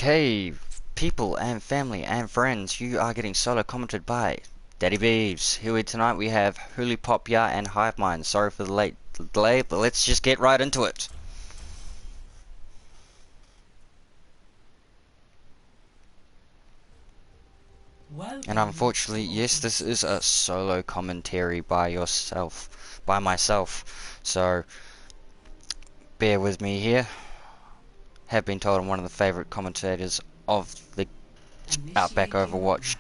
Okay, people and family and friends, you are getting solo commented by Daddy Beeves. Here tonight we have Hooley Pop Ya and Hive. Sorry for the late delay, but let's just get right into it. And unfortunately, yes, this is a solo commentary by myself. So bear with me here. Have been told I'm one of the favorite commentators of the Outback Overwatch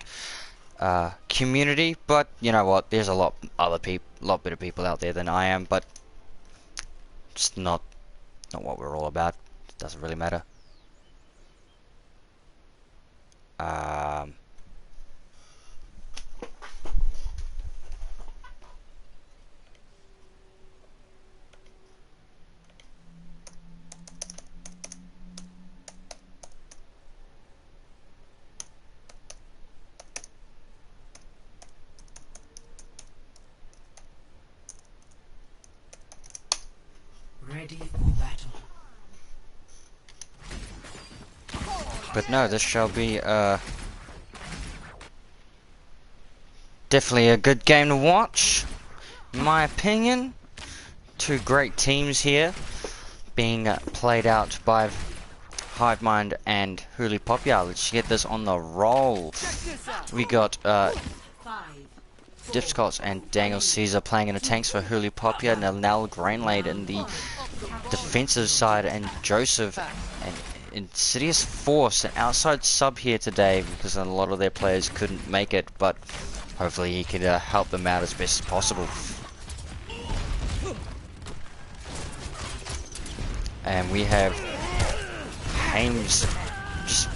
community, but you know what? There's a lot better people out there than I am, but it's not what we're all about. It doesn't really matter. Ready for battle. But no, this shall be definitely a good game to watch, in my opinion. Two great teams here being played out by Hive and Hooley Pop Ya. Let's get this on the roll. We got Dsipocz and Daniel Caesar playing in the tanks for Hooley Pop Ya, Nell Grainlade in the defensive side, and Joseph and Insidious Force, an outside sub here today because a lot of their players couldn't make it, but hopefully he could help them out as best as possible. And we have Hames, just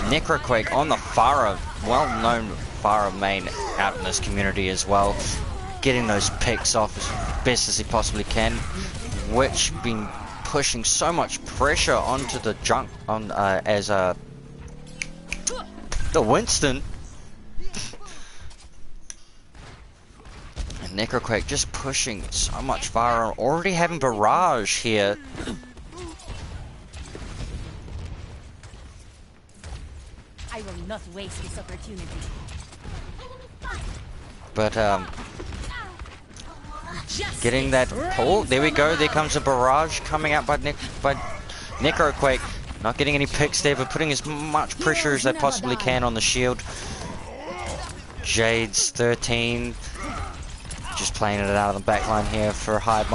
Necroquake on the Pharah, well-known Pharah main out in this community as well, getting those picks off as best as he possibly can, which been pushing so much pressure onto the junk on the Winston. And Necroquake just pushing so much far, already having barrage here. I will not waste this opportunity. But getting that pull, there we go, there comes a barrage coming out by Necroquake. Not getting any picks there, but putting as much pressure as they possibly can on the shield. Jade's 13, just playing it out of the backline here for Hive.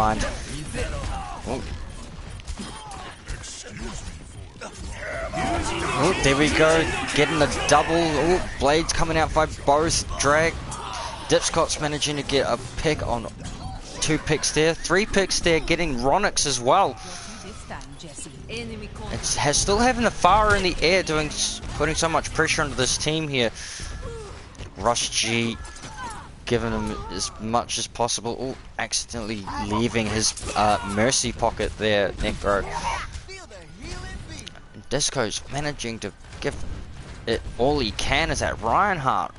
Oh, there we go, getting the double. Oh, blades coming out by both. Drag. Dsipocz managing to get a pick on 2 picks there, 3 picks there, getting Ronix as well. It's still having the Pharah in the air, putting so much pressure onto this team here. Rush G giving him as much as possible. Oh, accidentally leaving his mercy pocket there, Necro. Disco's managing to give it all he can as that Reinhardt.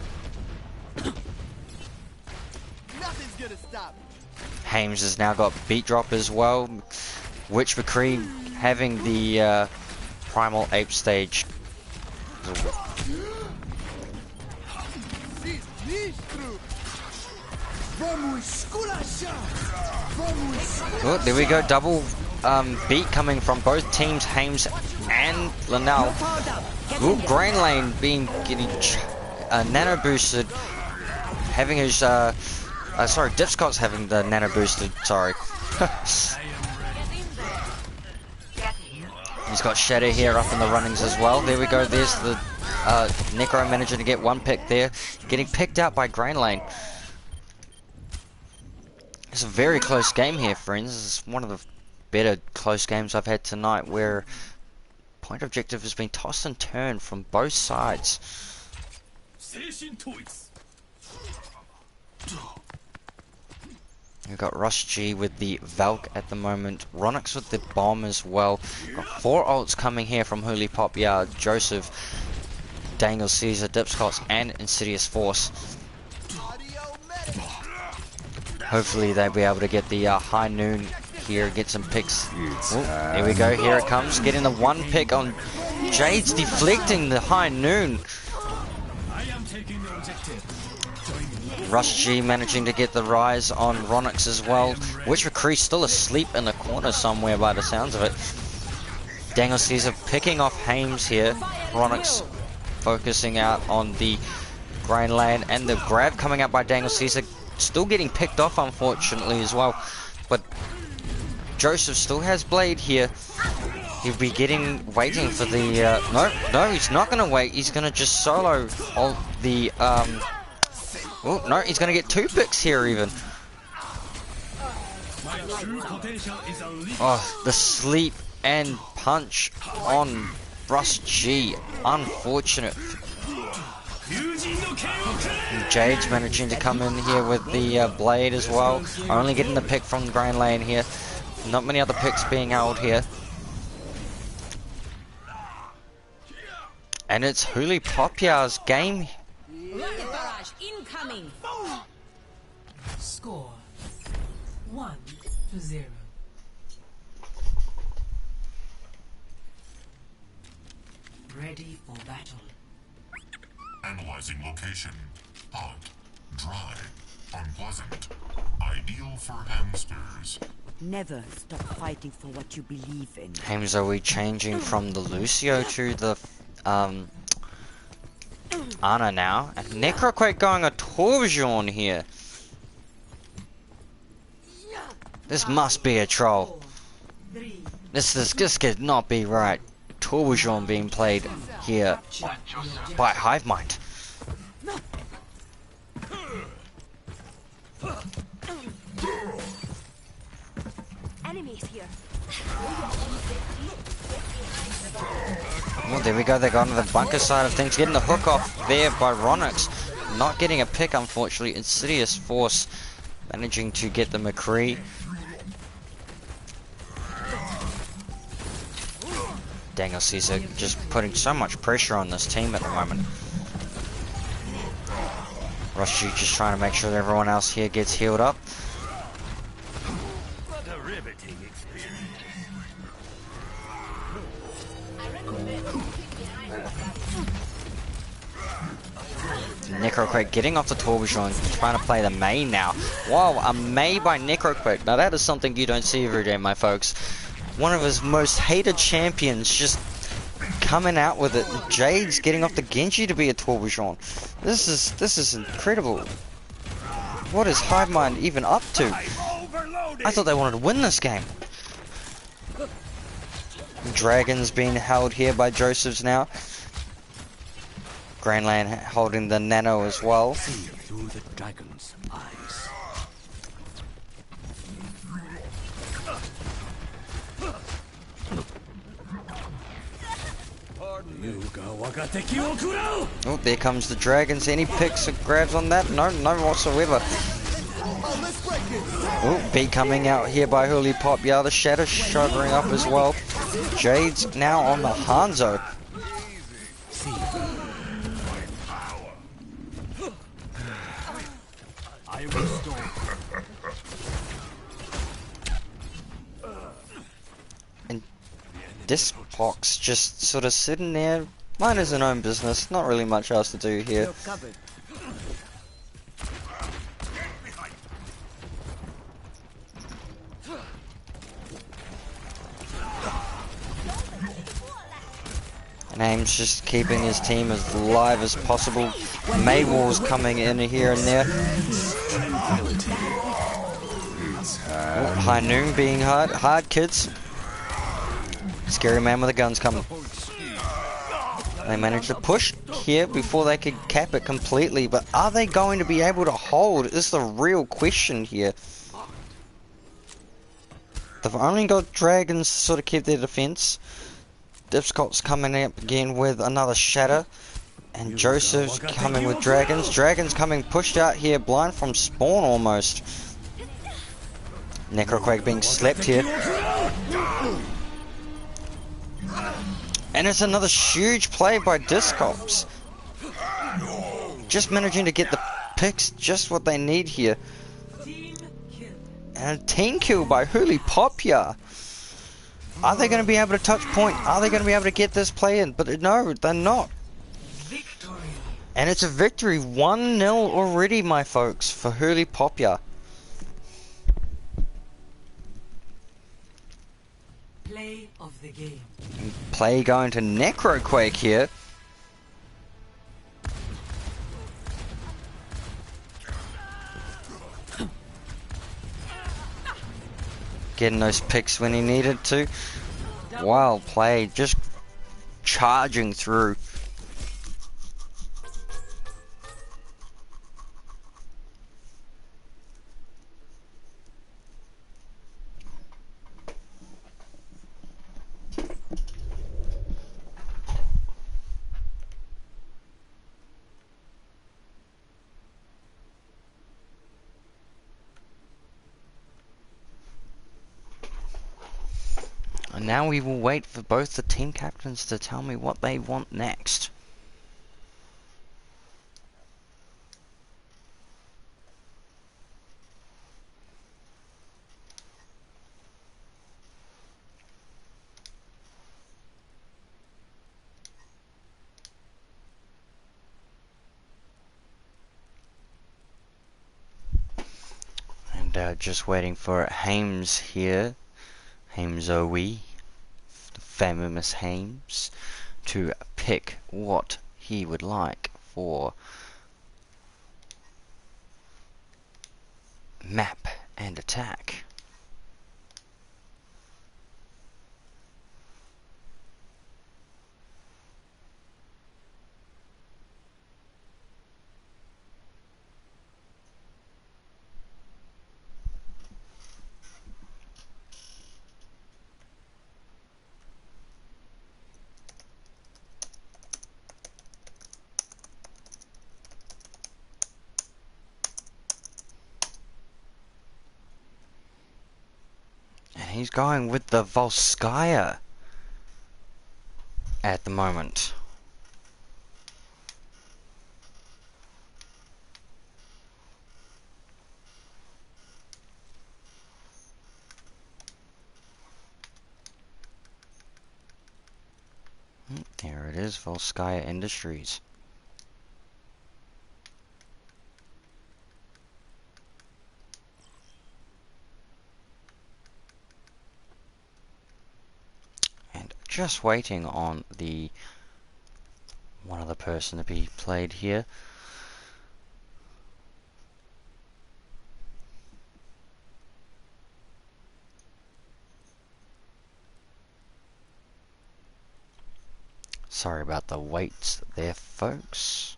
Hames has now got beat drop as well. Witch McCree having the primal ape stage. Oh, there we go, double beat coming from both teams, Hames and Linnell. Ooh, Grain Lane getting nano boosted, having his sorry, Dsipocz having the nano boosted, sorry. He's got Shadow here up in the runnings as well. There we go, there's the Necro managing to get 1 pick there, getting picked out by Grain Lane. It's a very close game here, friends. It's one of the better close games I've had tonight, where point objective has been tossed and turned from both sides. We've got Rush G with the Valk at the moment, Ronix with the bomb as well. Got 4 ults coming here from Hooley Pop Ya, Joseph, Daniel Caesar, Dsipocz and Insidious Force. Hopefully they'll be able to get the high noon here, get some picks. Ooh, here we go, here it comes, getting the 1 pick on Jade's deflecting the high noon. I am taking the objective. Rush G managing to get the rise on Ronix as well. Witch McCree still asleep in the corner somewhere by the sounds of it. Daniel Caesar picking off Hames here. Ronix focusing out on the grain lane, and the grab coming out by Daniel Caesar still getting picked off unfortunately as well. But Joseph still has Blade here. He'll be waiting for the no, he's not gonna wait. He's gonna just solo all the oh no, he's gonna get 2 picks here even. Oh, the sleep and punch on Russ G. Unfortunate. Jade's managing to come in here with the Blade as well. Only getting the pick from the grain lane here. Not many other picks being held here. And it's Hooley Pop Ya's game. Rocket barrage incoming. Score 1-0. Ready for battle. Analyzing location. Hot, dry, unpleasant. Ideal for hamsters. Never stop fighting for what you believe in. Hames, are we changing from the Lucio to the Ana now? And Necroquake going a Torbjorn here. This must be a troll. This could not be right. Torbjorn being played here by Hive Mind. Enemies here. Well, there we go. They got on the bunker side of things, getting the hook off there by Ronix. Not getting a pick, unfortunately. Insidious Force managing to get the McCree. Daniel Caesar just putting so much pressure on this team at the moment. Rush G just trying to make sure that everyone else here gets healed up. Necroquake getting off the Torbjorn, trying to play the Mei now. Wow, a Mei by Necroquake. Now that is something you don't see every day, my folks. One of his most hated champions just coming out with it. Jade's getting off the Genji to be a Torbjorn. This is incredible. What is Hive Mind even up to? I thought they wanted to win this game. Dragon's being held here by Joseph's now. Grainland holding the Nano as well. See through the dragon's eyes. Oh, there comes the dragons. Any picks or grabs on that? No, none whatsoever. Oh, beat coming out here by Hooley Pop Ya. The Shadow shuddering up as well. Jade's now on the Hanzo. And Dsipocz just sort of sitting there, mind his own business, not really much else to do here. And Aim's just keeping his team as live as possible. Maywall's coming in here and there. Oh, High Noon being hard kids. Scary man with the guns coming. They managed to push here before they could cap it completely, but are they going to be able to hold is the real question here. They've only got dragons to sort of keep their defense. Dsipocz coming up again with another shatter. And Joseph's coming with dragons. Dragons coming pushed out here, blind from spawn almost. Necroquake being slept here. And it's another huge play by Dsipocz. Just managing to get the picks, just what they need here. And a team kill by Hooley Pop Ya. Are they going to be able to touch point? Are they going to be able to get this play in? But no, they're not. Victory. And it's a victory. 1-0 already, my folks, for Hooley Pop Ya. Play of the game. Play going to Necroquake here. Getting those picks when he needed to. Well played, just charging through. And now we will wait for both the team captains to tell me what they want next. And just waiting for Hames here, Hames OE, the famous Hames, to pick what he would like for map and attack. He's going with the Volskaya at the moment. There it is, Volskaya Industries. Just waiting on the one other person to be played here. Sorry about the wait there, folks.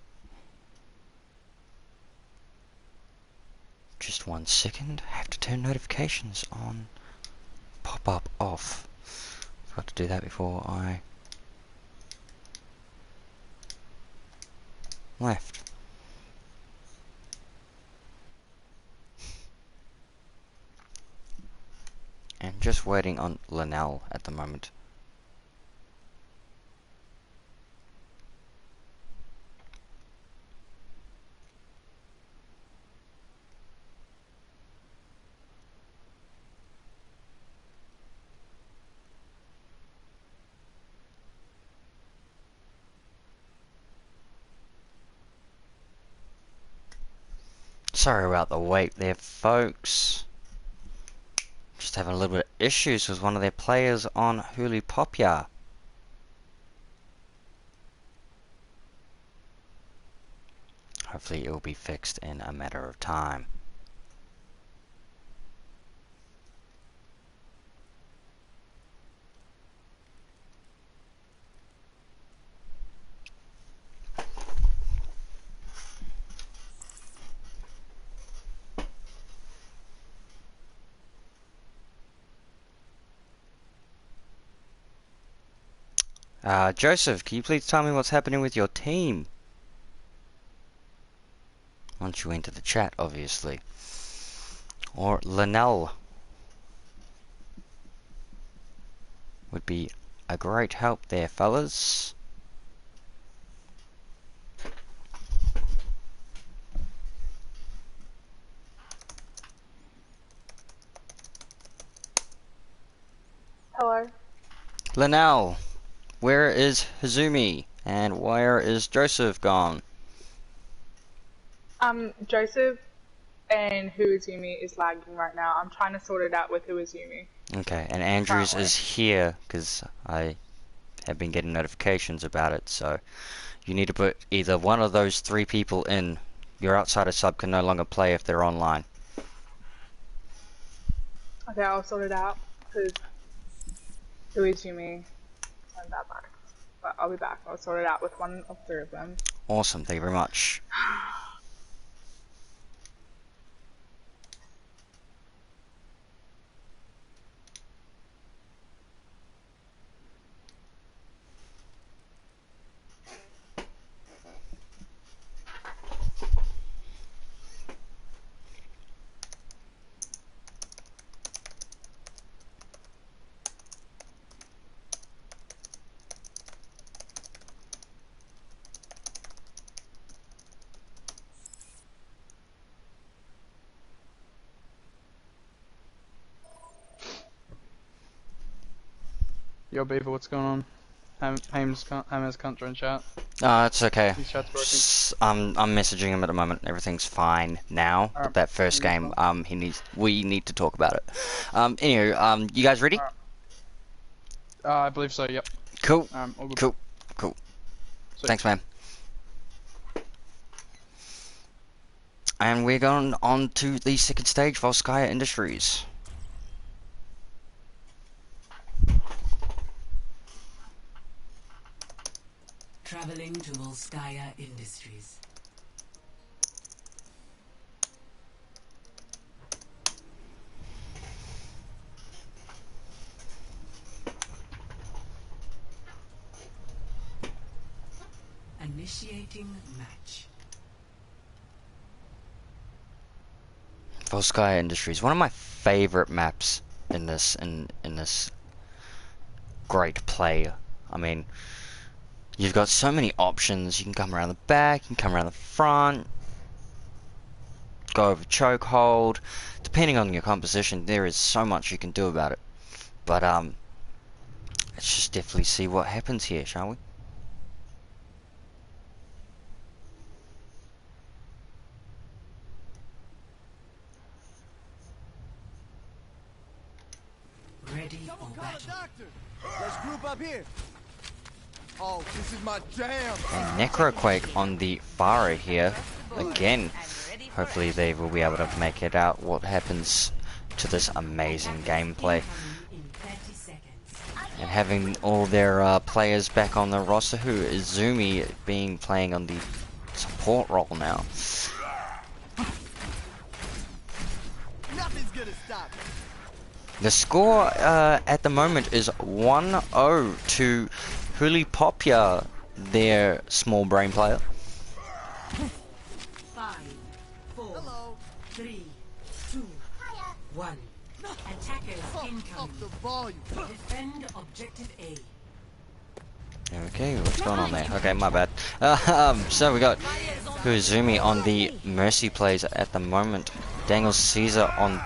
Just 1 second. I have to turn notifications on. Pop up off. Forgot to do that before I left. And just waiting on Linnell at the moment. Sorry about the wait there, folks. Just having a little bit of issues with one of their players on Hooley Pop Ya. Hopefully it will be fixed in a matter of time. Joseph, can you please tell me what's happening with your team? Once you enter the chat, obviously. Or Linnell would be a great help there, fellas. Hello. Linnell, where is Hazumi? And where is Joseph gone? Joseph and Huizumi is lagging right now. I'm trying to sort it out with Huizumi. Okay, and Andrews is here because I have been getting notifications about it, so you need to put either one of those 3 people in. Your outsider sub can no longer play if they're online. Okay, I'll sort it out because Huizumi turned that back. But I'll be back. I'll sort it out with one of 3 of them. Awesome, thank you very much. Yo, Beaver, what's going on? Hammer's Contra in chat. It's okay. His chat's broken. I'm messaging him at the moment. Everything's fine now. But Alright. that first game, we need to talk about it. Anyway, you guys ready? I believe so. Yep. Cool. All good. Cool. Sweet. Thanks, man. And we're going on to the second stage, Volskaya Industries. Traveling to Volskaya Industries. Initiating match. Volskaya Industries, one of my favorite maps in this great play. I mean, you've got so many options. You can come around the back, you can come around the front, go over chokehold. Depending on your composition, there is so much you can do about it. But let's just definitely see what happens here, shall we? Ready for battle. Let's group up here. Oh, this is my jam. And Necroquake on the Farah here again. Hopefully they will be able to make it out what happens to this amazing gameplay. In 30 seconds. And having all their players back on the roster, who is Zumi playing on the support role now. Nothing's gonna stop me. The score at the moment is 1-0 to Hooley Pop Ya, their small brain player. 5, 4, 3, 2, 1. Attackers Up incoming. the volume. Defend objective A. Okay, what's going on there? Okay, my bad. So we got Huzumi on the Mercy plays at the moment. Daniel Caesar on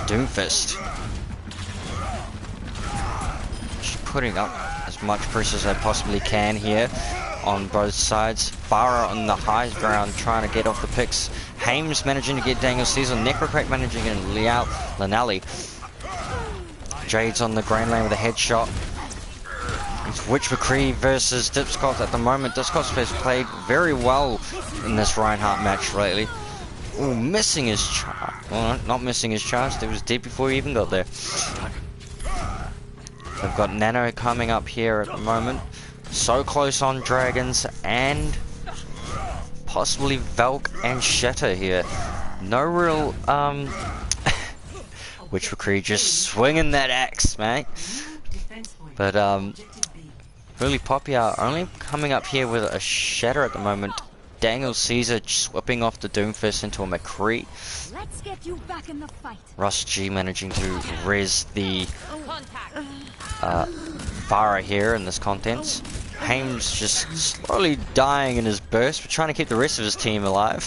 Doomfist. Just putting up as much pressure as I possibly can here on both sides. Farah on the high ground trying to get off the picks. Hames managing to get Daniel Caesar. Necrocrate managing to Linali. Jade's on the grain lane with a headshot. It's Witch McCree versus Dsipocz at the moment. Dsipocz has played very well in this Reinhardt match lately. Ooh, missing his charge. Well, not missing his charge. It was dead before he even got there. They've got Nano coming up here at the moment. So close on Dragons and possibly Valk and Shatter here. No real, Witch McCree just swinging that axe, mate. Defense point. But, Objective B. Hooley Pop Ya only coming up here with a Shatter at the moment. Daniel Caesar whipping off the Doomfist into a McCree. Let's get you back in the fight. Russ G managing to res the Farah here in this contents. Hames just slowly dying in his burst, but trying to keep the rest of his team alive.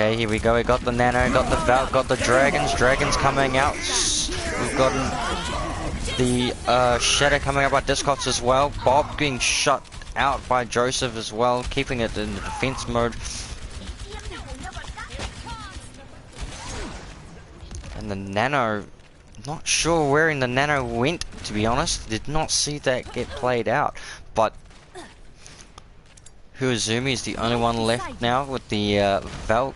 Okay, here we go. We got the Nano, got the Valk, got the Dragons. Dragons coming out. We've got the Shadow coming out by Dsipocz as well. Bob being shut out by Joseph as well, keeping it in the defense mode. And the Nano, not sure where in the Nano went, to be honest. Did not see that get played out. But Huazumi is the only one left now with the Valk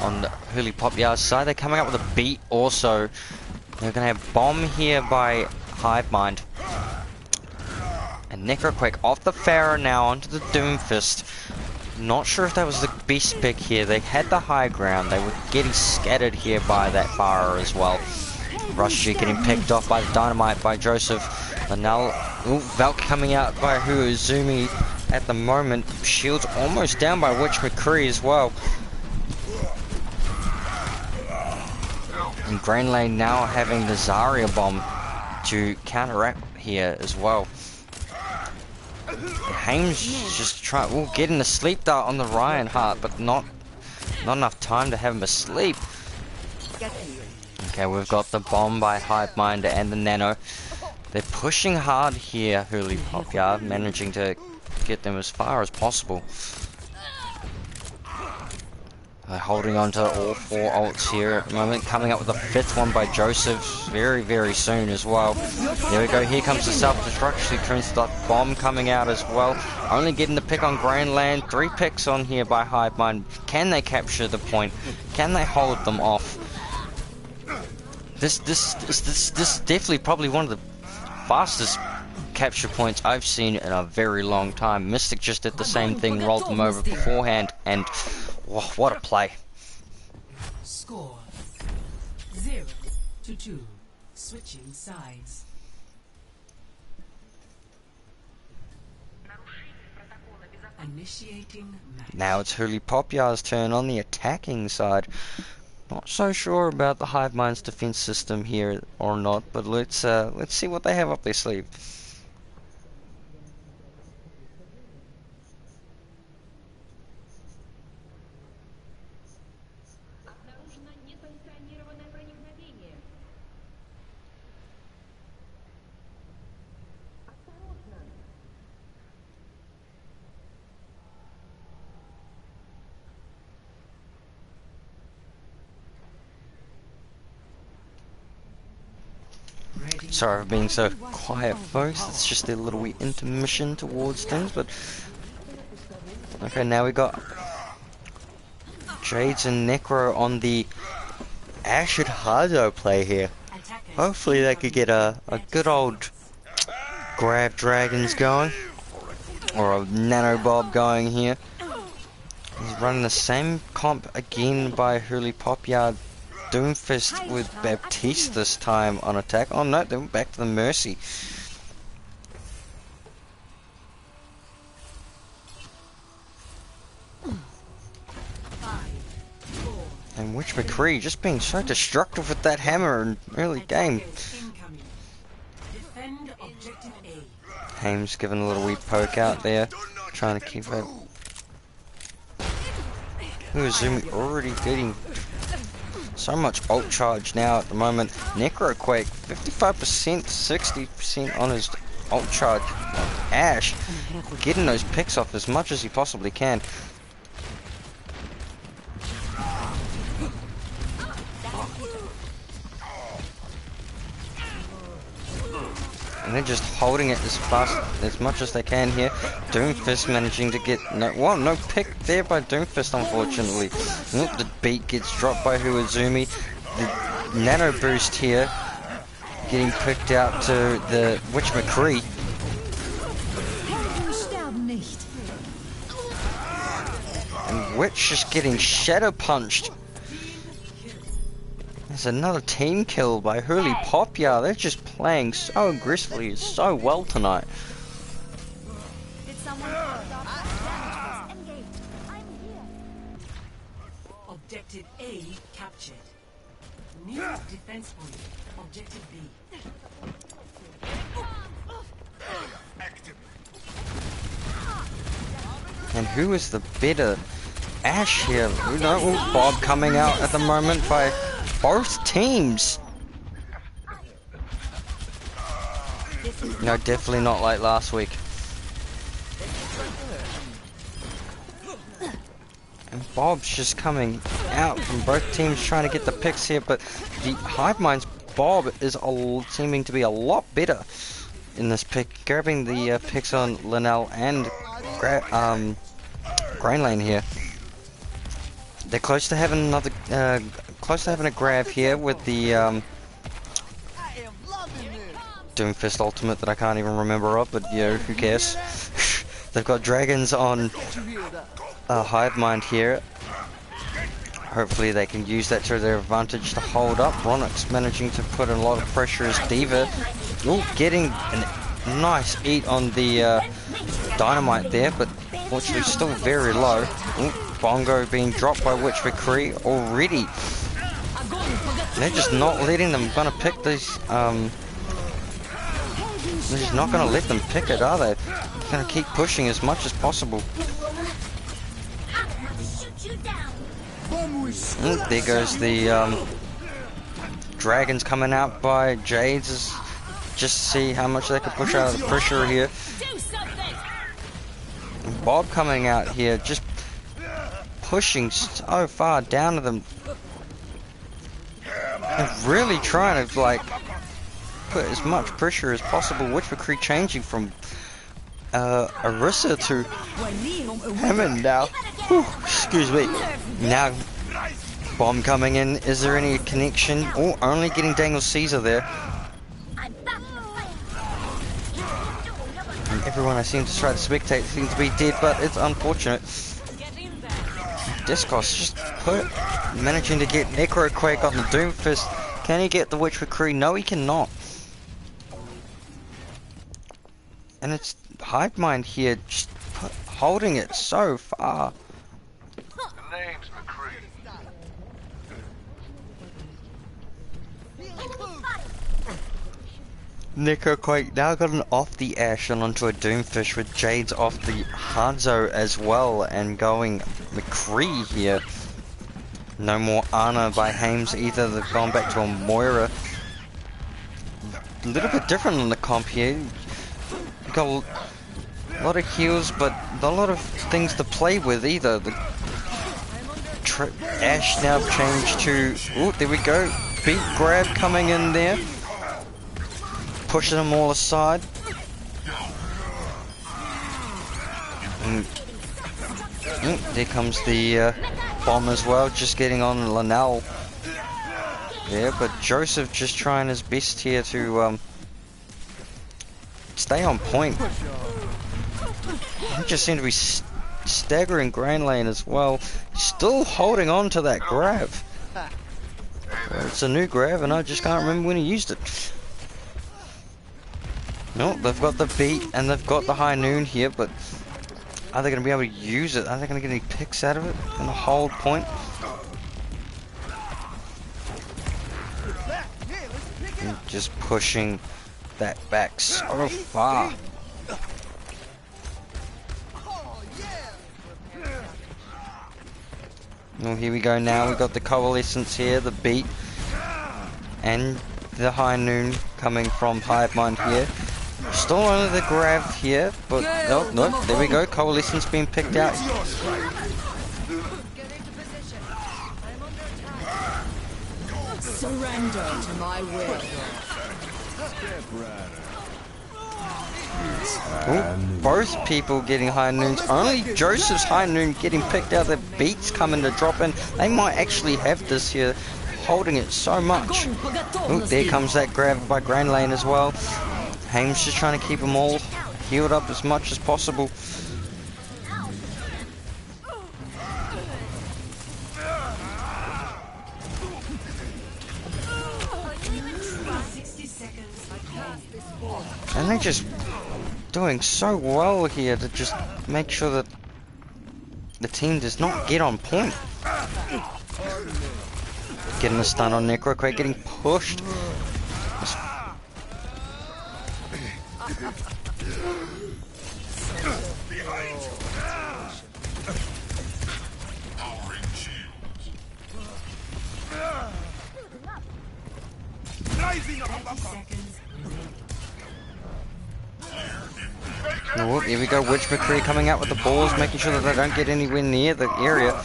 on the Hooley Pop Ya's side. They're coming up with a beat also. They're going to have Bomb here by Hive Mind. And Necroquake off the Pharaoh now onto the Doomfist. Not sure if that was the best pick here. They had the high ground. They were getting scattered here by that Pharaoh as well. Rushy getting picked off by the Dynamite by Joseph. And now Valk coming out by Huazumi at the moment. Shields almost down by Witch McCree as well. And Grain Lane now having the Zarya bomb to counteract here as well. Hames just getting the sleep dart on the Reinhardt, but not enough time to have him asleep. Okay, we've got the bomb by Hive Mind and the Nano. They're pushing hard here, Hooley Pop Ya, managing to get them as far as possible. They're holding on to all 4 ults here at the moment. Coming up with the 5th one by Joseph very, very soon as well. There we go. Here comes the self-destruction. Turnstile bomb coming out as well. Only getting the pick on Grandland. 3 picks on here by Hive Mind. Can they capture the point? Can they hold them off? This is definitely probably one of the fastest capture points I've seen in a very long time. Mystic just did the same thing, rolled them over beforehand, and what a play. Score 0-2. Switching sides. Initiating match. Now it's Hooley Pop Ya's turn on the attacking side. Not so sure about the Hive Mind's defense system here or not, but let's see what they have up their sleeve. Sorry for being so quiet, folks. It's just a little wee intermission towards things, but okay, now we got Jades and Necro on the Ashid Hardo play here. Hopefully they could get a good old Grab Dragons going, or a Nano Bob going here. He's running the same comp again by Hooley Pop Ya. Doomfist with Baptiste this time on attack. Oh no, they went back to the Mercy. And Witch McCree just being so destructive with that hammer in early game. Hames giving a little wee poke out there, trying to keep it. Uzumi already getting so much ult charge now at the moment. Necroquake 55%, 60% on his ult charge. Ash getting those picks off as much as he possibly can. And they're just holding it as fast, as much as they can here. Doomfist managing to get no pick there by Doomfist, unfortunately. Nope, the beat gets dropped by Huazumi. The nano boost here getting picked out to the Witch McCree. And Witch just getting shadow punched. There's another team kill by Hooley Pop Ya. They're just playing so aggressively, so well tonight. Objective A captured. New defense point. Objective B. And who is the better Ashe here. You know, Bob coming out at the moment by both teams. No, definitely not like last week. And Bob's just coming out from both teams trying to get the picks here, but the Hive Mind's Bob is seeming to be a lot better in this pick, grabbing the picks on Linnell and Grain Lane here. They're close to having another, close to having a grab here with the Doomfist ultimate that I can't even remember of, but you know, who cares? They've got dragons on Hive Mind here. Hopefully they can use that to their advantage to hold up. Ronix managing to put a lot of pressure as D.Va. Ooh, getting a nice eat on the dynamite there, but fortunately still very low. Ooh, Bongo being dropped by Witch McCree already. They're just not letting them gonna pick these they're just not gonna let them pick it, are they? They're gonna keep pushing as much as possible. There goes the dragons coming out by Jades. Just see how much they can push out of the pressure here. Bob coming out here, just pushing so far down to them. And really trying to like put as much pressure as possible. Witch McCree changing from Arissa to Hammond now. Whew, excuse me. Now Bomb coming in. Is there any connection? Oh, only getting Daniel Caesar there. And everyone I seem to try to spectate seems to be dead, but it's unfortunate. Dsipocz just managing to get Necroquake on the Doomfist. Can he get the Witch McCree? No, he cannot. And it's Hive Mind here, just holding it so far. The name's McCree. Necroquake now got an off the Ashe and onto a Doomfish with Jades off the Hanzo as well, and going McCree here. No more Ana by Hames either, they've gone back to a Moira. A little bit different on the comp here. You've got a lot of heals, but not a lot of things to play with either. The Ashe now changed to... Oh, there we go. Big grab coming in there. Pushing them all aside. And, there comes the bomb as well, just getting on Linnell. Yeah, but Joseph just trying his best here to stay on point. He just seemed to be staggering Grain Lane as well. Still holding on to that grab. Well, it's a new grab and I just can't remember when he used it. No, they've got the beat and they've got the high noon here, but are they going to be able to use it? Are they going to get any picks out of it? Going to hold point? And just pushing that back so far. Well, here we go now. We've got the Coalescence here, the beat, and the high noon coming from Hive Mind here. Still only the grab here, but no, there we go. Coalescence being picked out. Surrender to my will. Ooh, both people getting high noons. Only Joseph's high noon getting picked out. The beats coming to drop in. They might actually have this here, holding it so much. Ooh, there comes that grab by Grain Lane as well. Hames just trying to keep them all healed up as much as possible. And they're just doing so well here to just make sure that the team does not get on point. Getting a stun on Necroquake, getting pushed. seconds remaining. Oh, here we go. Witch McCree coming out with the balls, making sure that they don't get anywhere near the area.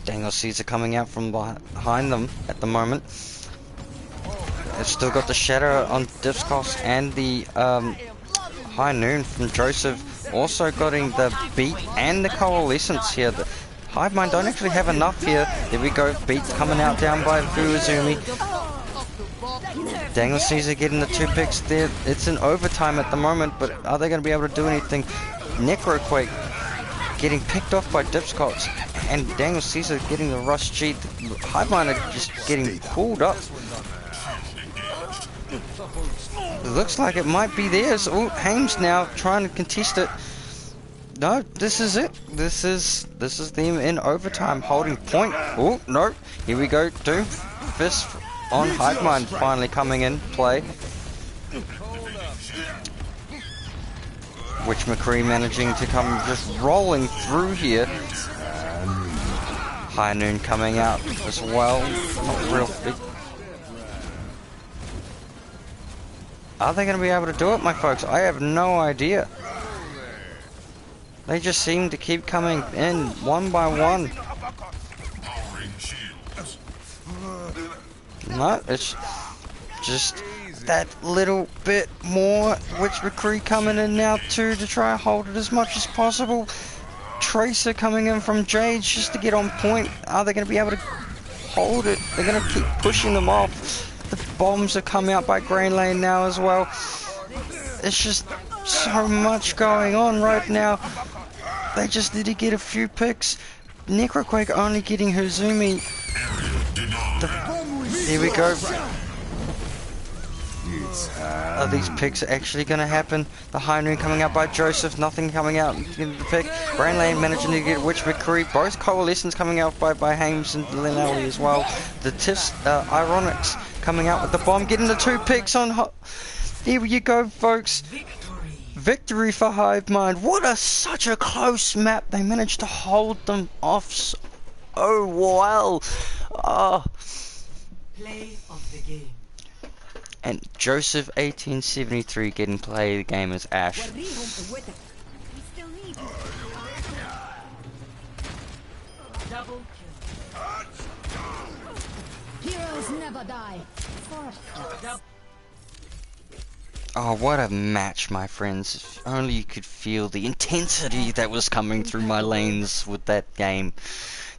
Daniel Caesar coming out from behind them at the moment. They've still got the shadow on Dsipocz and the high noon from Joseph. Also getting the beat and the coalescence here. The Hive Mind don't actually have enough here. There we go. Beat coming out down by Fuizumi. Daniel Caesar getting the 2 picks there. It's in overtime at the moment, but are they going to be able to do anything? Necroquake getting picked off by Dsipocz, and Daniel Caesar getting the rush G. Hive Mind are just getting pulled up. It looks like it might be theirs. Oh, Hames now trying to contest it. No, this is it. This is them in overtime holding point. Oh, no. Here we go. Doom Fist on Hive Mind finally coming in play. Witch McCree managing to come just rolling through here. High Noon coming out as well. Not real big. Are they going to be able to do it, my folks? I have no idea. They just seem to keep coming in one by one. No, it's just that little bit more. Witch McCree coming in now too to try and hold it as much as possible. Tracer coming in from Jade just to get on point. Are they going to be able to hold it? They're going to keep pushing them off. The bombs have come out by Green Lane now as well. It's just so much going on right now. They just need to get a few picks. Necroquake only getting Huzumi. Here we go. Are these picks actually going to happen? The High Noon coming out by Joseph. Nothing coming out in the pick. Brain Lane managing to get Witch McCree. Both Coalescence coming out by Hames and Linelli as well. The Tiffs, Ironics coming out with the bomb. Getting the 2 picks on. Here you go, folks. Victory for Hive Mind. What such a close map. They managed to hold them off so well. Oh. Play of the game. And Joseph 1873 getting play the game as Ash. We still need you. Double kill. Heroes never die. Oh, what a match, my friends. If only you could feel the intensity that was coming through my lanes with that game.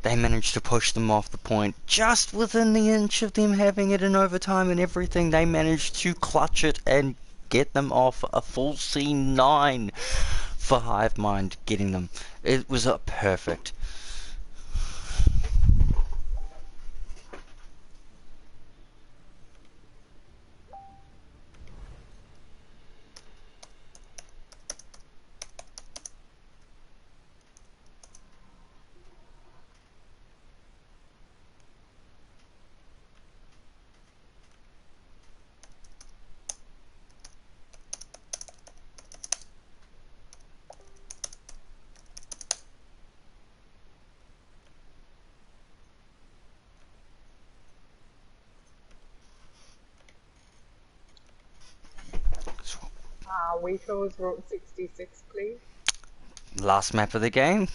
They managed to push them off the point just within the inch of them having it in overtime and everything. They managed to clutch it and get them off a full C9 for Hive Mind getting them. It was a perfect. We chose Route 66, please. Last map of the game.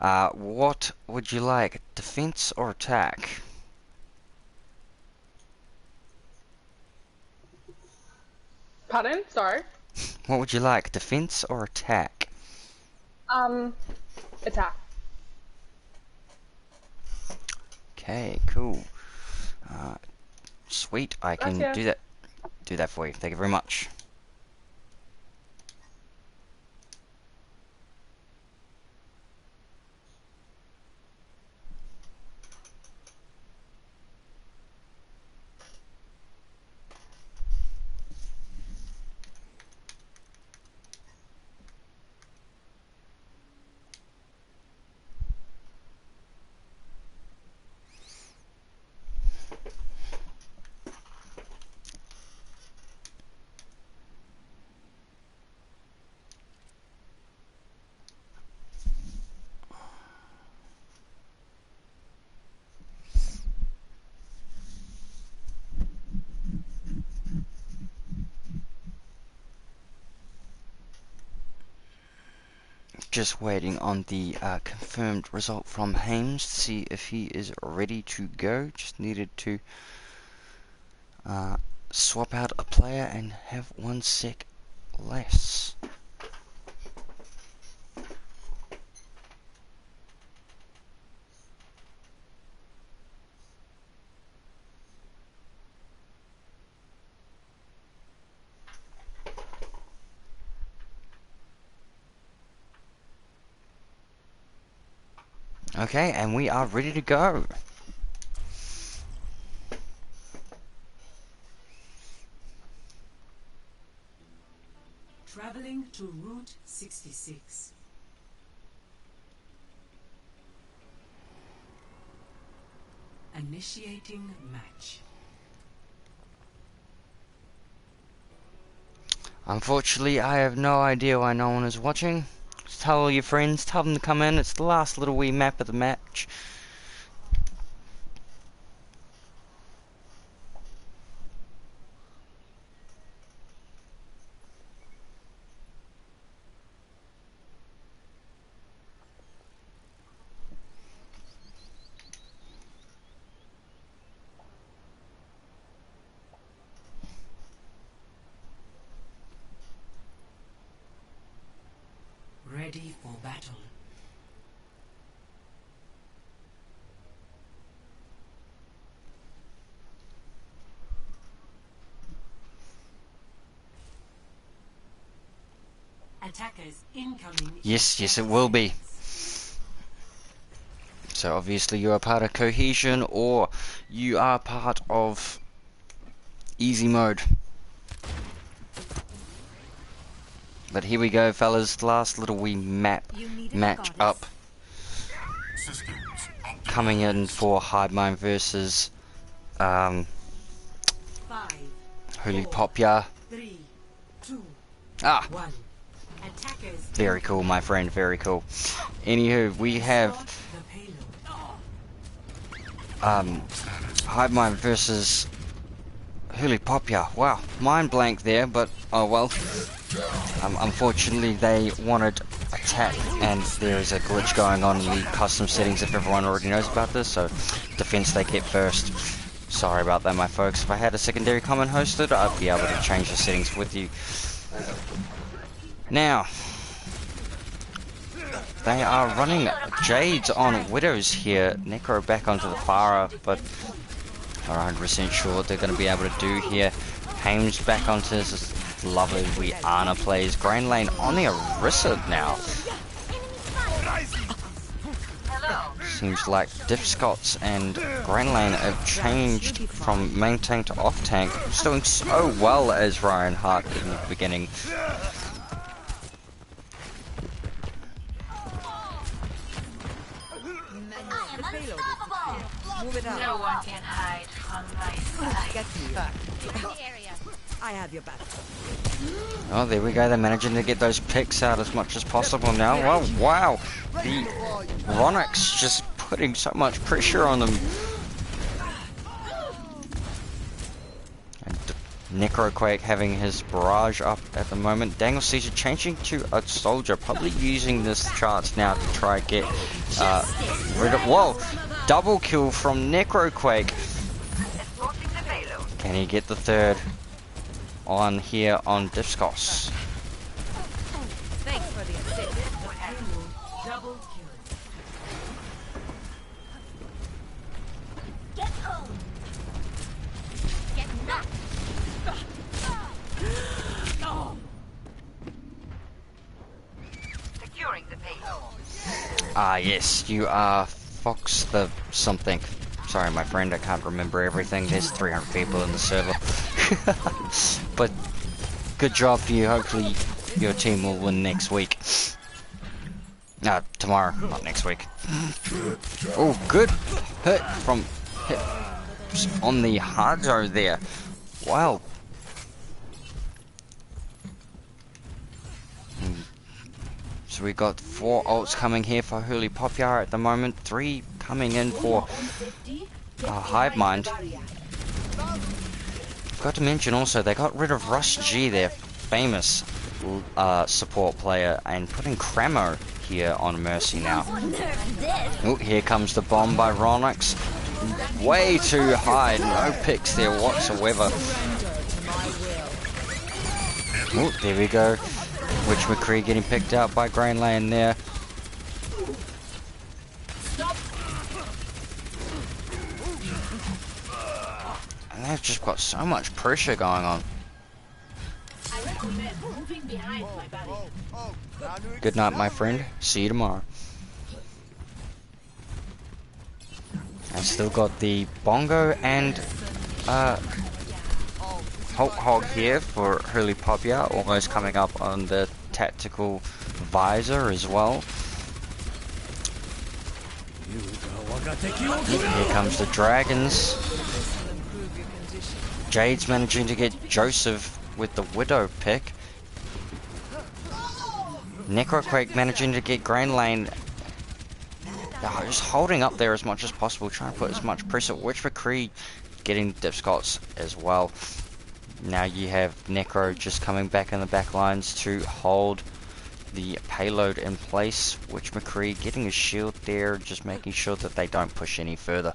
What would you like? Defense or attack? Pardon? Sorry. What would you like? Defense or attack? Attack. Okay, cool. Sweet, I can Gotcha. do that for you. Thank you very much. Just waiting on the confirmed result from Hames to see if he is ready to go. Just needed to swap out a player and have 1 sec less. Okay, and we are ready to go. Traveling to Route 66. Initiating match. Unfortunately, I have no idea why no one is watching. Just tell all your friends, tell them to come in. It's the last little wee map of the match. Ready for battle. Attackers incoming. Yes, it will be. So obviously you are part of Cohesion or you are part of Easy Mode. But here we go, fellas. Last little wee match up. Coming in for Hive versus Hooley Pop Ya. 3, 2, Ah, 1. Attackers very cool, my friend. Very cool. Anywho, we have Hive versus Hooley Pop Ya. Wow, mind blank there, but oh well. Unfortunately, they wanted attack, and there is a glitch going on in the custom settings if everyone already knows about this, so defense they kept first. Sorry about that, my folks. If I had a secondary comment hosted, I'd be able to change the settings with you. Now, they are running Jades on Widows here. Necro back onto the Pharah, but 100% sure what they're going to be able to do here. Hames back onto his lovely wee Ana plays. Grain Lane on the Orisa now. Seems like Dsipocz and Grain Lane have changed from main tank to off tank. He's doing so well as Ryan Hart in the beginning. No one can hide from my sight. Get me back. I have your back. Oh, there we go. They're managing to get those picks out as much as possible now. Oh, wow. The Ronix just putting so much pressure on them. And Necroquake having his barrage up at the moment. Dangle Caesar changing to a soldier, probably using this chance now to try and get rid of. Whoa! Double kill from Necroquake. Can he get the third on here on Dsipocz? Thanks for the assist. double kill. Get home. Get knocked. Securing the payload. Ah, yes, you are Fox the something. Sorry, my friend, I can't remember everything. There's 300 people in the server. But good job for you. Hopefully your team will win next week. Tomorrow, not next week. Oh, good hit from hit on the Hardo there. Wow. So we got 4 ults coming here for Hooley Pop Ya at the moment. 3 coming in for Hive Mind. Forgot to mention also, they got rid of Rush G there. Famous. support player and putting Cremo here on Mercy now. Oh, here comes the bomb by Ronix. Way too high, no picks there whatsoever. Oh, there we go. Witch McCree getting picked out by Grain Lane there. And they've just got so much pressure going on. Good night, my friend. See you tomorrow. I've still got the Bongo and Hulk Hog here for Hooley Pop Ya, almost coming up on the tactical visor as well. Here comes the Dragons. Jade's managing to get Joseph with the Widow pick. Necroquake managing to get Grain Lane. Just holding up there as much as possible, trying to put as much pressure. Witch McCree getting Dsipocz as well. Now you have Necro just coming back in the back lines to hold the payload in place. Witch McCree getting a shield there, just making sure that they don't push any further.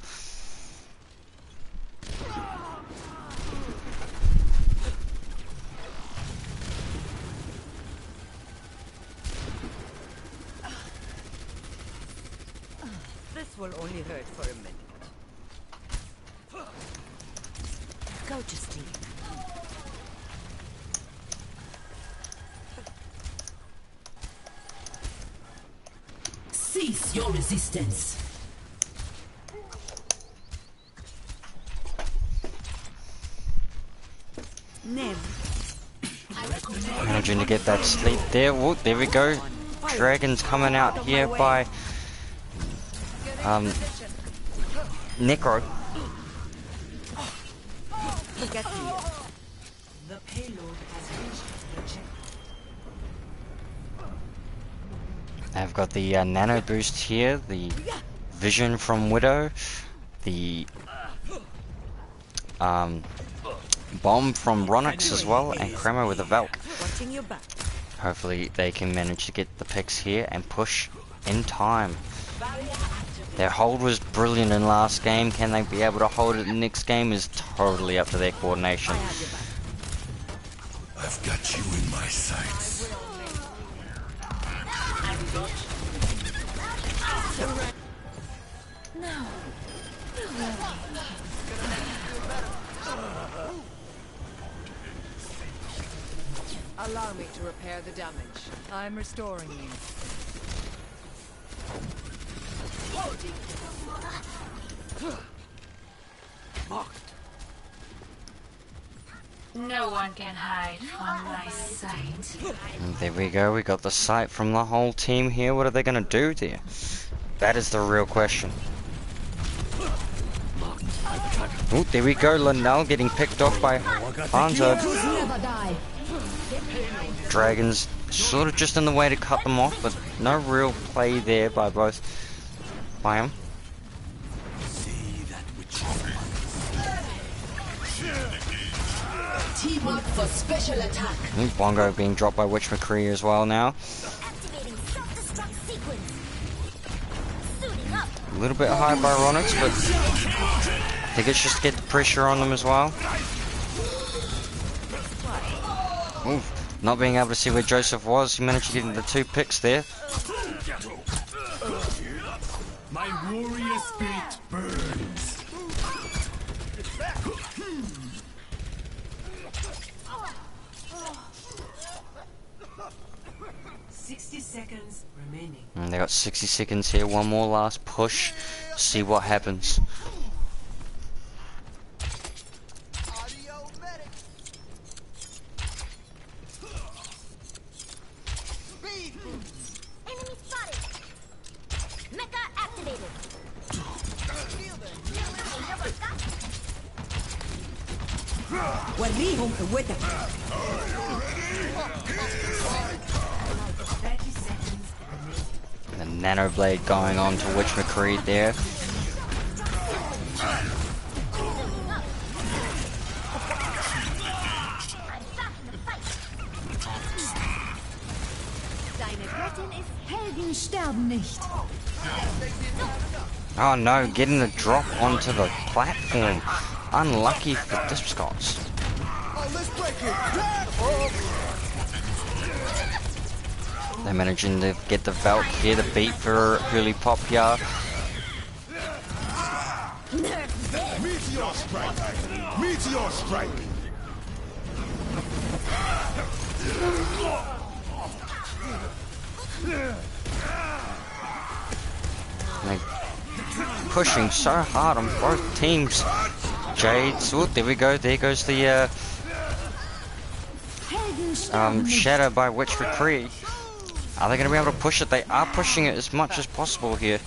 This will only hurt for a minute. Go, Justine. Cease your resistance. Managing to get that sleep there. Whoa, there we go. Dragons coming out here by Necro. The payload has reached the checkpoint. I've got the nano boost here, the vision from Widow, the bomb from Ronix as well, and Cremo with a Valk. Hopefully they can manage to get the picks here and push in time. Their hold was brilliant in last game. Can they be able to hold it in the next game is totally up to their coordination. I've got you in my sights. No. Allow me to repair the damage. I'm restoring you. No one can hide from my sight. And there we go, we got the sight from the whole team here. What are they going to do there? That is the real question. Oh, there we go, Linnell getting picked off by Hanzo. Dragons sort of just in the way to cut them off, but no real play there by both by him. Teamwork for special attack. Bongo being dropped by Witch McCree as well now. A little bit high by Ronix, but I think it's just to get the pressure on them as well. Ooh, not being able to see where Joseph was, he managed to get the 2 picks there. My warrior spirit burns. 60 seconds remaining. And they got 60 seconds here, one more last push, see what happens. Enemy spotted. Mecha activated. وريهم قوتك. 30 seconds remaining. The nano blade going on to Witch McCree there. Helden sterben nicht. Oh no, getting the drop onto the platform. Unlucky for Dsipocz. They're managing to get the Valk here, the beat for Hooley Pop Ya. Meteor strike! Meteor strike! They're pushing so hard on both teams. Jades, oh, there we go. There goes the shadow by Witch McCree. Are they going to be able to push it? They are pushing it as much as possible here.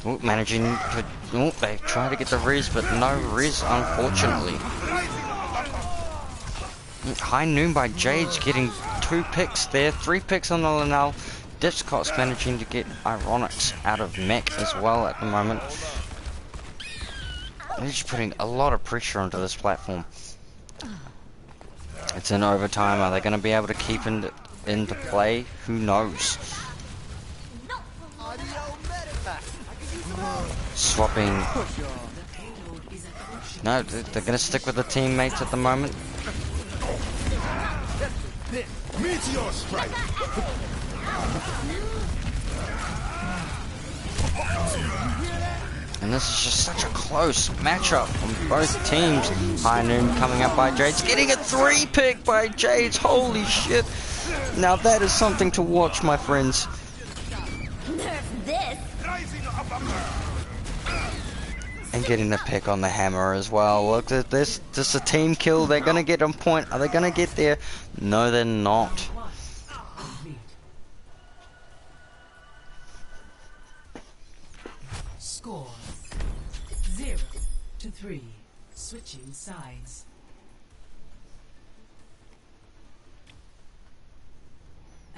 Ooh, managing to... Ooh, they try to get the Riz, but no Riz, unfortunately. High noon by Jades getting 2 picks there. 3 picks on the Linnell. Dsipocz managing to get Ironics out of mech as well at the moment. They're just putting a lot of pressure onto this platform. It's in overtime. Are they going to be able to keep into play? Who knows? Swapping. No, they're going to stick with the teammates at the moment. Meteor strike! And this is just such a close matchup on both teams. High noon coming up by Jades, getting a 3 pick by Jades. Holy shit! Now that is something to watch, my friends. And getting the pick on the hammer as well. Look at this. Just a team kill. They're going to get on point. Are they going to get there? No, they're not. Score 0-3. Switching sides.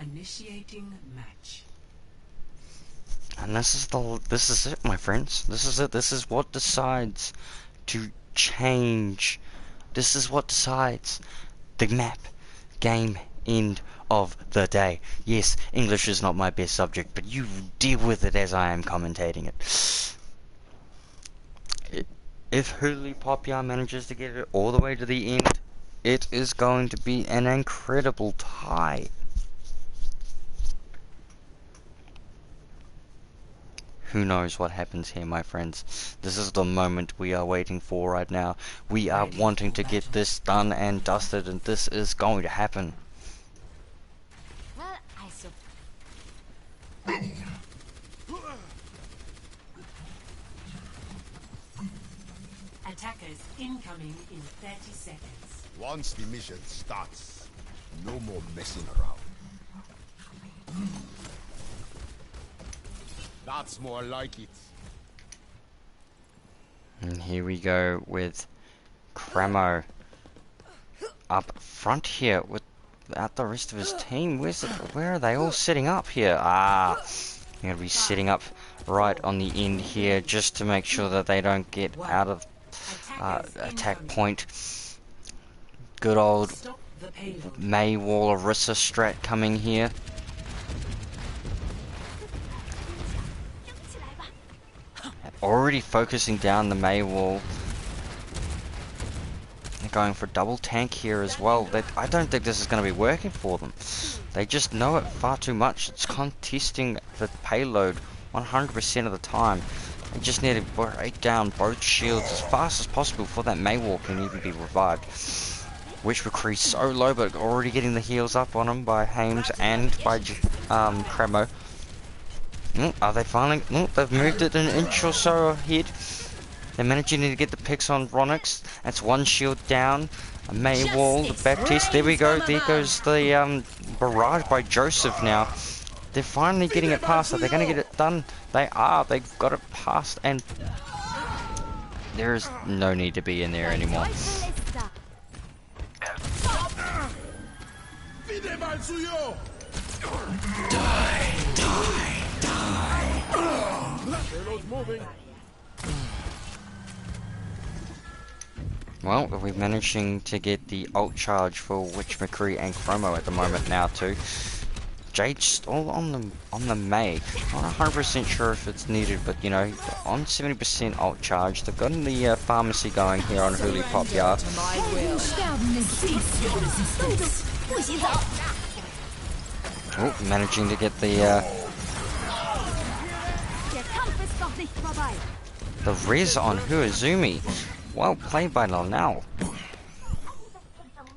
Initiating match. And this is it, my friends. This is it. This is what decides to change. This is what decides the map, game, end of the day. Yes, English is not my best subject, but you deal with it as I am commentating it. If Hooley Pop Ya manages to get it all the way to the end, it is going to be an incredible tie. Who knows what happens here, my friends. This is the moment we are waiting for right now. We are wanting to get this done and dusted, and this is going to happen. Attackers incoming in 30 seconds. Once the mission starts, no more messing around. That's more like it. And here we go with Cramo up front here without the rest of his team. Where are they all sitting up here? Ah, they're gonna be sitting up right on the end here just to make sure that they don't get out of attack point. Good old Maywall Orisa strat coming here. Already focusing down the Maywall. They're going for double tank here as well. I don't think this is going to be working for them. They just know it far too much. It's contesting the payload 100% of the time. They just need to break down both shields as fast as possible before that Maywall can even be revived. Witch McCree so low, but already getting the heals up on him by Hames and by Cramo. Are they finally... they've moved it an inch or so ahead. They're managing to get the picks on Ronix. That's one shield down. A Maywall, the Baptiste. There we go. There goes the barrage by Joseph now. They're finally getting it past. Are they going to get it done? They are. They've got it past, and there is no need to be in there anymore. Die, die, die. Well, we're managing to get the ult charge for Witch McCree and Chromo at the moment now too. Jade's all on the May. Not 100% sure if it's needed, but you know, on 70% ult charge. They've got the pharmacy going here on Hooley Pop Ya. Oh, managing to get the res on Huazumi. Well played by Lanal.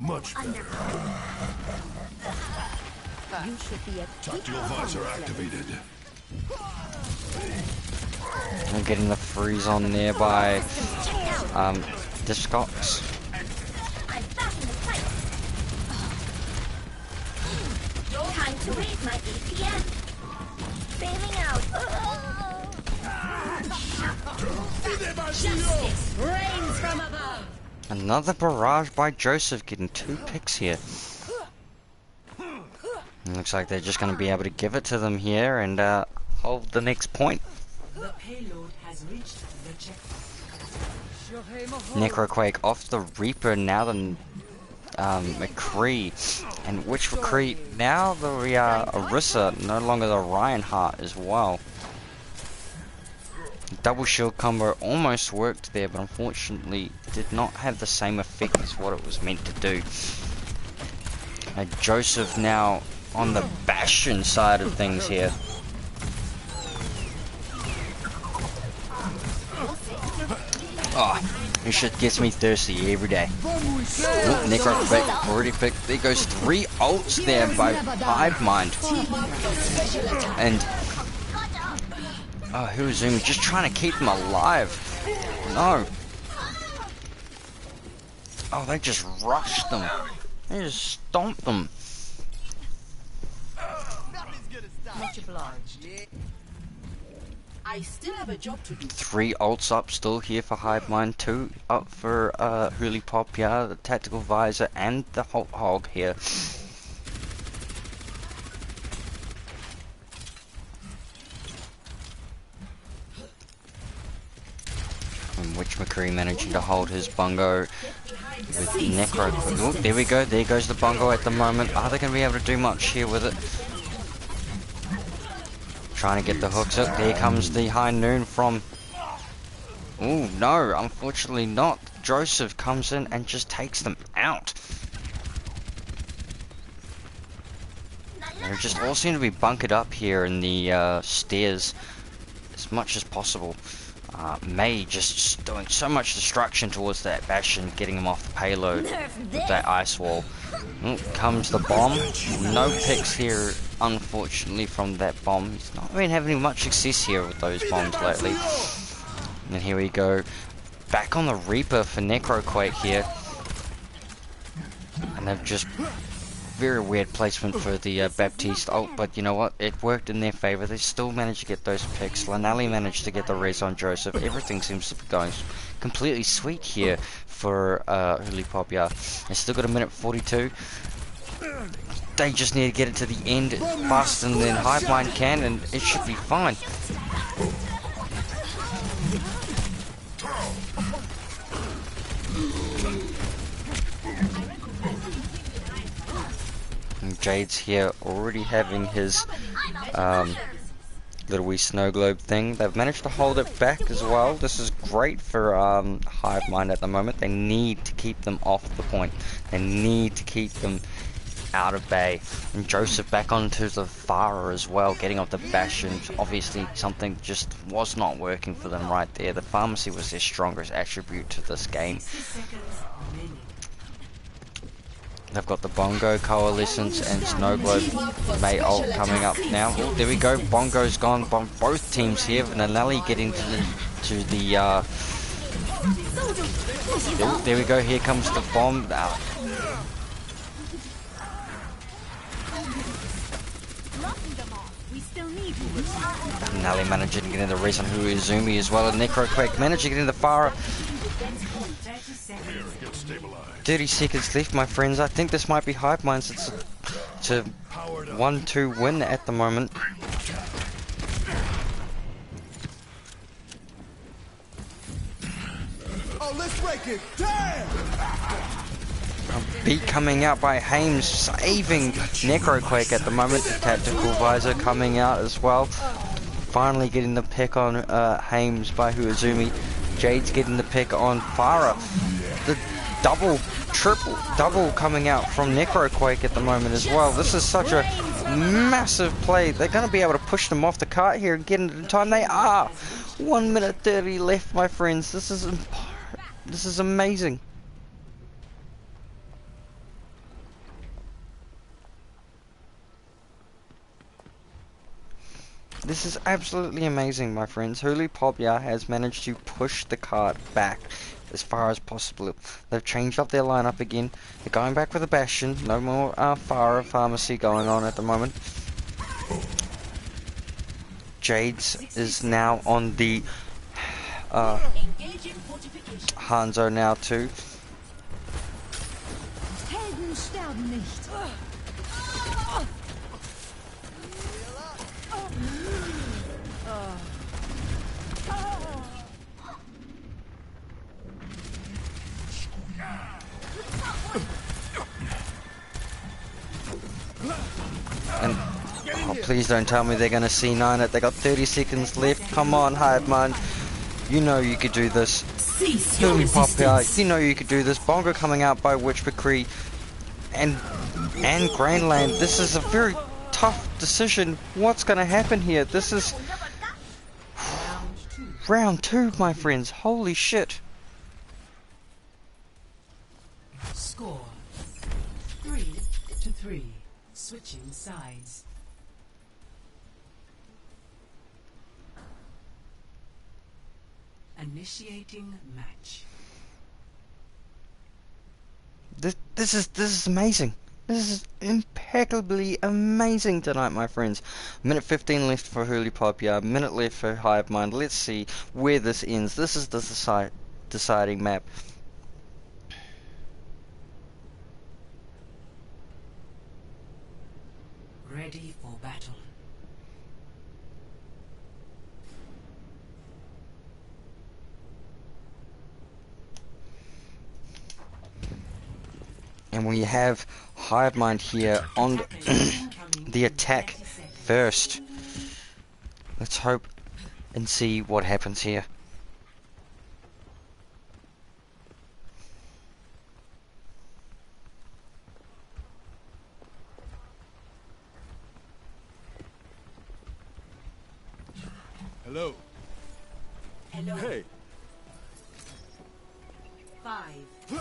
Much better. You should be a Tactical visor activated. I'm getting the freeze on there by Dsipocz. Time to raise my APM. Failing out. Justice reigns from above. Another barrage by Joseph, getting 2 picks here. Looks like they're just going to be able to give it to them here and hold the next point. The payload has reached the checkpoint. Necroquake off the Reaper, now the McCree. And which McCree? Now the Orisa, no longer the Reinhardt as well. Double shield combo almost worked there, but unfortunately did not have the same effect as what it was meant to do. And Joseph now on the Bastion side of things here. Oh, this shit gets me thirsty every day. Oh, Necroquake already picked. There goes 3 ults there by Hive Mind. And oh, Huazumi just trying to keep them alive. No. Oh, they just rushed them. They just stomped them. Much obliged. I still have a job to do. 3 ults up still here for Hive Mind. 2 up for Hooley Pop Ya, the Tactical Visor, and the Hulk Hog here. And Witch McCree managing to hold his bongo with Necro. Oh, there we go. There goes the bongo at the moment. Are they going to be able to do much here with it? Trying to get the hooks up. There comes the High Noon from... Oh, no. Unfortunately not. Joseph comes in and just takes them out. They just all seem to be bunkered up here in the stairs as much as possible. May just doing so much destruction towards that Bastion, getting him off the payload with that ice wall. Comes the bomb. No picks here, unfortunately, from that bomb. He's not been having much success here with those bombs lately. And here we go. Back on the Reaper for Necroquake here. And they've just... Very weird placement for the Baptiste ult, but you know what? It worked in their favor. They still managed to get those picks. Lanali managed to get the res on Joseph. Everything seems to be going completely sweet here for Hooley Pop Ya. They still got a minute 42. They just need to get it to the end faster than Hive Mind can, and it should be fine. Jade's here already having his little wee snow globe thing. They've managed to hold it back as well. This is great for Hive Mind at the moment. They need to keep them off the point. They need to keep them out of bay. And Joseph back onto the Farah as well, getting off the Bastion. Obviously something just was not working for them right there. The pharmacy was their strongest attribute to this game. They've got the Bongo, Coalescence, and Snow Globe May ult coming up now. Oh, there we go. Bongo's gone. Both teams here. Nanelli getting to the oh, there we go. Here comes the bomb. Nanelli managing to get in the race on Huazumi as well. And Necroquake managing to get in the Farah. 30 seconds left, my friends. I think this might be Hive Minds. It's a 1-2 win at the moment. Oh, let's break it. Damn! beat coming out by Hames, saving Necroquake at the moment. The Tactical Visor coming out as well. Finally getting the pick on Hames by Huazumi. Jade's getting the pick on Farah. The double coming out from Necroquake at the moment as well. This is such a massive play. They're going to be able to push them off the cart here and get it in time. They are. 1 minute 30 left, my friends. This is amazing. This is absolutely amazing, my friends. Hooley Pop Ya has managed to push the cart back as far as possible. They've changed up their lineup again. They're going back with a Bastion. No more Farah Pharmacy going on at the moment. Jade's is now on the Hanzo now too. Helden sterben nicht. And oh, please don't tell me they're going to C9 it. They got 30 seconds left. Come on, Hive Mind. You know you could do this. Hooley Pop Ya, you know you could do this. Bongo coming out by Witch McCree and Grainland. This is a very tough decision. What's going to happen here? This is round 2, my friends. Holy shit. Score 3-3. Switching sides. Initiating match. This is amazing. This is impeccably amazing tonight, my friends. Minute 15 left for Hooley Pop Ya, minute left for Hive Mind. Let's see where this ends. This is the deciding map. Ready for battle. And we have Hive Mind here on the attack first. Let's hope and see what happens here. Hello. Hello. Hey. 5, 4,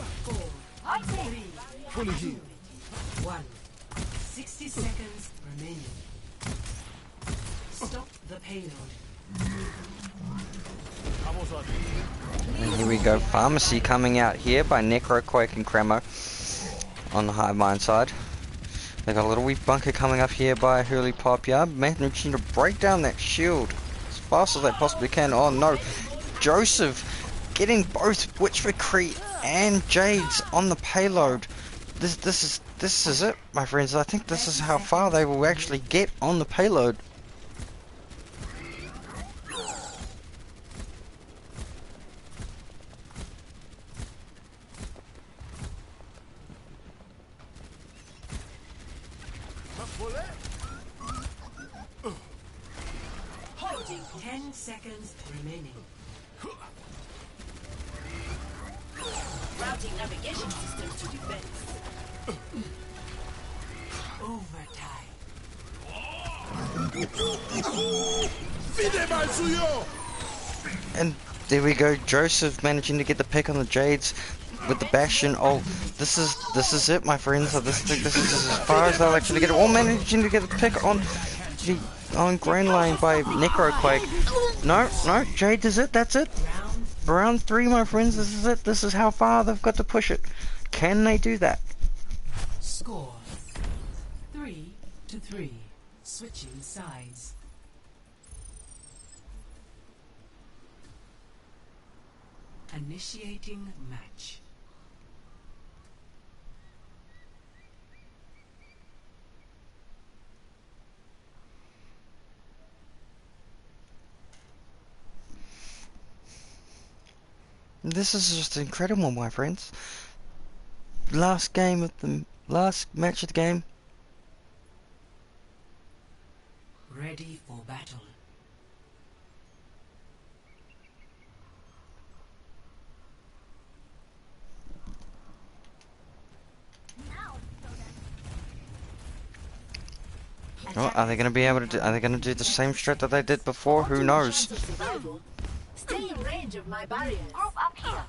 3, Fully healed. 1. 60 seconds remaining. Stop the payload. And here we go. Pharmacy coming out here by Necroquake and Cremo on the Hive Mind side. They got a little wee bunker coming up here by Hooley Pop Ya, managing to break down that shield as fast as they possibly can. Oh no, Joseph getting both Witch McCree and Jades on the payload. This is it, my friends. I think this is how far they will actually get on the payload. Holding 10 seconds remaining. Routing navigation system to defense. Overtime. And there we go, Joseph managing to get the pick on the Jades with the Bastion. Oh, this is it, my friends. So this is as far as they'll actually get it. All managing to get the pick on Grain Lane by Necroquake. No, Jade is it. That's it. Round 3, my friends. This is it. This is how far they've got to push it. Can they do that? Score 3-3. Switching sides. Initiating match. This is just incredible, my friends. last match of the game. Ready for battle. Oh, are they going to be able to do? Are they going to do the same strat that they did before? Who knows? Stay in range of my barriers. Group up here.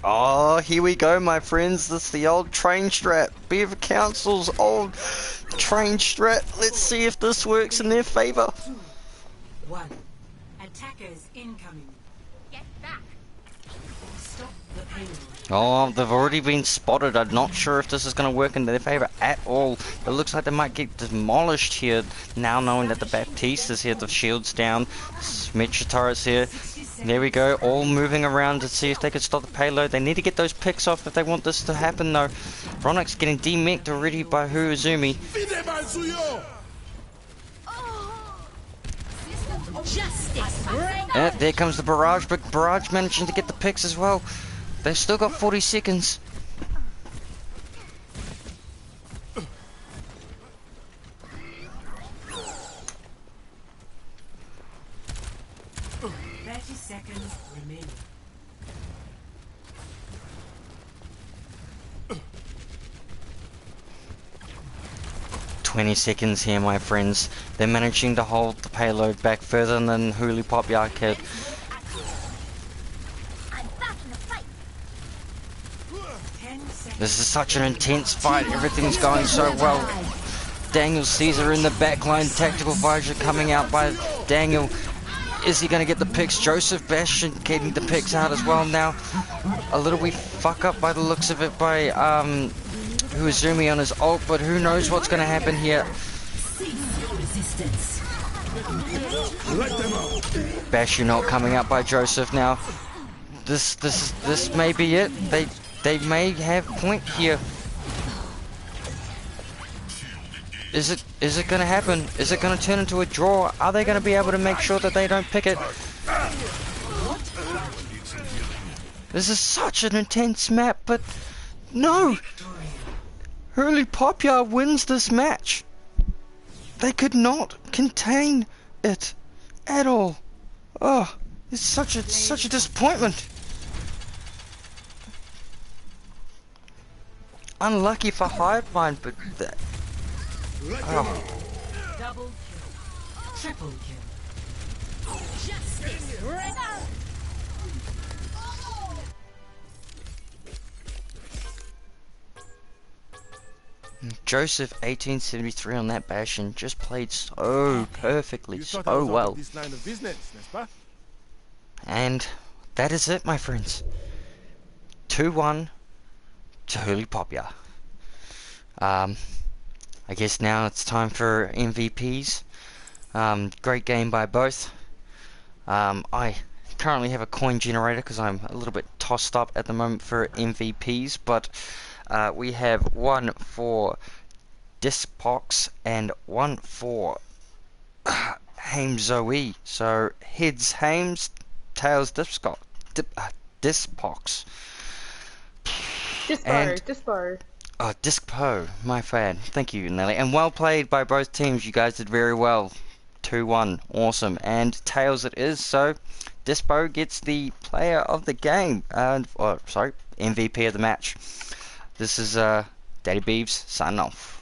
Oh, here we go, my friends. This is the old train strat. Beaver Council's old train strat. Let's see if this works in their favour. 1. Attackers incoming. Get back. Stop the payload. Oh, they've already been spotted. I'm not sure if this is going to work in their favour at all. It looks like they might get demolished here, now knowing that the Baptiste is here, the shield's down, Symmetra turret's here. There we go, all moving around to see if they can stop the payload. They need to get those picks off if they want this to happen though. Ronix getting demech'd already by Huazumi. Justice. Yeah, there comes the barrage, but barrage managing to get the picks as well. They've still got 40 seconds. Seconds remaining. 20 seconds here, my friends. They're managing to hold the payload back further than Hooley Pop Ya could. This is such an intense fight. Everything's going so well. Daniel Caesar in the backline. Tactical Visor coming out by Daniel. Is he going to get the picks? Joseph Bastion getting the picks out as well now. A little wee fuck up by the looks of it by Huazumi on his ult, but who knows what's going to happen here. Bastion not coming out by Joseph now. This may be it. They may have point here. Is it going to happen? Is it going to turn into a draw? Are they going to be able to make sure that they don't pick it? This is such an intense map, but no! Hooley Pop Ya wins this match. They could not contain it at all. Oh, it's such a disappointment. Unlucky for Hive Mind, but that. Oh. Double kill. Triple kill. Justice. Joseph 1873 on that Bastion just played so perfectly, so well. And that is it, my friends. 2-1 to Hooley Pop Ya. I guess now it's time for MVPs. Great game by both. I currently have a coin generator because I'm a little bit tossed up at the moment for MVPs, but we have one for Dsipocz and one for Hames Zoe. So heads Hames, tails Dsipocz. Dispo. Oh, Dsipocz, my fan. Thank you, Nelly. And well played by both teams. You guys did very well. 2-1. Awesome. And tails it is. So Dsipocz gets the player of the game. MVP of the match. This is Daddy Beeves signing off.